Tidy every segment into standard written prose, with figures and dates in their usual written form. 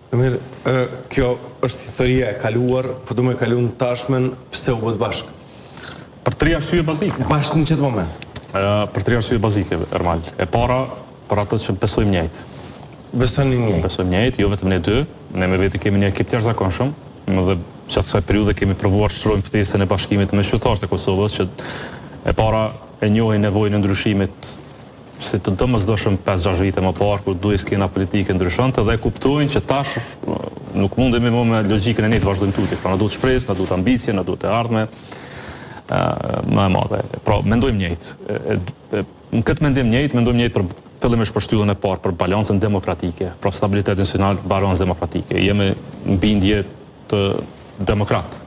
Mirë, kjo është historia e kaluar, po du me kalu në tashmen, pse u bët bashkë? Për 3 arsye bazike. Bashkë në qëtë moment? Për 3 arsye bazike, Ermal. E para, për atë që besojmë njëjtë. Besojmë njëjtë? Besojmë njëjtë, jo vetëm ne dy, ne me veti kemi një ekip të jashtëzakonshëm, dhe që asaj periudhe kemi provuar të shtrojmë ftesën e bashkimit me qytetarët e Kosovës, që e para e njohin nevojën e ndryshimit si të domosdoshëm 5-6 vite më parë, kur duhet skena politike ndryshonte dhe kuptojnë që tash nuk mundemi më me logjikën e ne të vazhdojmë tutje. Pra na duhet shpresë, na duhet ambicie, na duhet e ardhme më e madhe. Pra mendojmë njëjtë. Në këtë mendim njëjtë, mendojmë njëjtë për fillimisht për shtyllën e parë, për balancën demokratike, për stabilitetin institucional, balancë demokratike. Jemi në bindje të demokrat,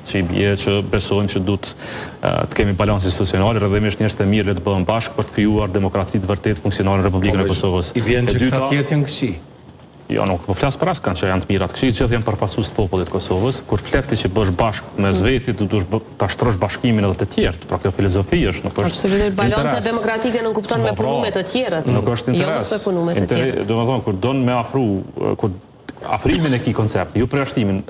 që i bje që besojmë që duhet të kemi balancë institucional, rrëdhemisht njerëz të mirë le të bëhen bashkë për të krijuar demokraci të vërtet funksionale në Republikën e Kosovës. I bjen që këta tjerë janë këqij. Jo, nuk po flas për askan që janë të mirat këqij, gjithë janë përfaqësues të popullit të Kosovës. Kur fleti që bësh bashkë me vetit, du dush ta shtrosh bashkimin edhe të tjerët. Pra kjo filozofi është, nuk është. Absolutisht, balanca demokratike nuk kupton me punu me të tjerët. Nuk është interes. Jo me punu me të tjerët. Domethënë kur don me afru, kur afrimin e këtij koncepti, jo përjashtimin,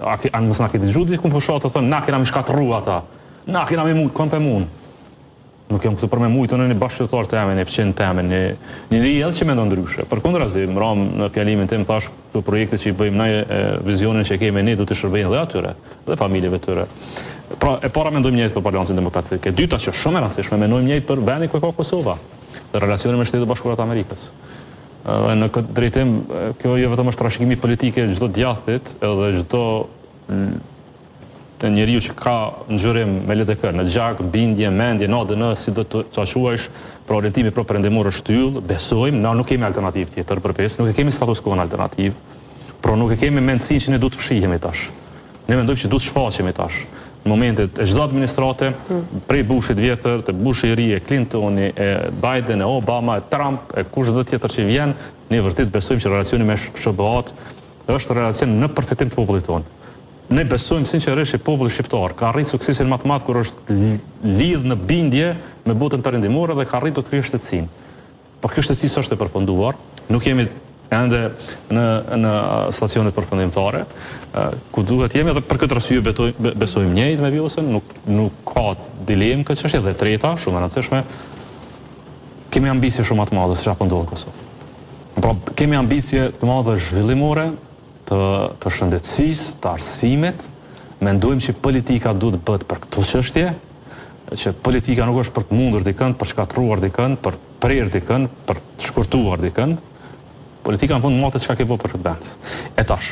mos na keni dëgjuar diku në fushat të thonë na kena më shkatërru ata. Na kena më kon pe mun. Nuk jam këtu për me mujtë në një bashkëqytetar të emën, e fqin të emën, një rrjedhë që mendon ndryshe. Përkundrazi, më ram në fjalimin tim thash këto projekte që i bëjmë ne, vizionin që kemi ne do të shërbejnë dhe atyre, dhe familjeve të tyre. Pra, e para mendojmë njëjtë për balancin demokratik. E dyta që shumë e rëndësishme, mendojmë njëjtë për vendin ku ka Kosova dhe relacionin me Shtetet Bashkuara të Amerikës. Dhe në këtë drejtim, kjo jo vetëm është trashëgimi politike çdo djathtit, edhe çdo njeriu që ka ngjyrim me LDK, në gjak, bindje, mendje, në ADN, si do të quajsh, pra orientimi pro perëndimor është yll, besojmë, na nuk kemi alternativë tjetër përpes, nuk e kemi status quo alternativ, por nuk e kemi mendësinë që ne duhet të fshihemi tash. Ne mendojmë që duhet të shfaqemi tash. Në momentet e çdo administrate, prej Bushit vjetër, të Bushi i ri, e Clintoni, e Biden, e Obama, e Trump, e kushdo tjetër që vjen, ne vërtet besojmë që relacioni me SBA është relacion në përfitim të popullit tonë. Ne besojmë sinqerisht që populli shqiptar ka arritur suksesin më të madh kur është lidh në bindje me botën perëndimore dhe ka arritur të krijojë shtetësinë. Por kjo shtetësi është e përfunduar, nuk jemi ende në stacionet përfundimtare, ku duhet jemi, dhe për këtë arsye besojmë njëjtë me Vjosën, nuk ka dilemë këtë çështje. Dhe treta, shumë e rëndësishme, kemi ambicie shumë të madhe se çfarë po ndodh në Kosovë. Pra kemi ambicie të madhe zhvillimore, të shëndetësisë, të arsimit. Mendojmë që politika duhet të bëhet për këtë çështje, që politika nuk është për të mundur dikën, për shkatruar dikën, për prerë dikën, për të shkurtuar dikën. Politika në fund matet çka ke bërë për këtë vend. E tash,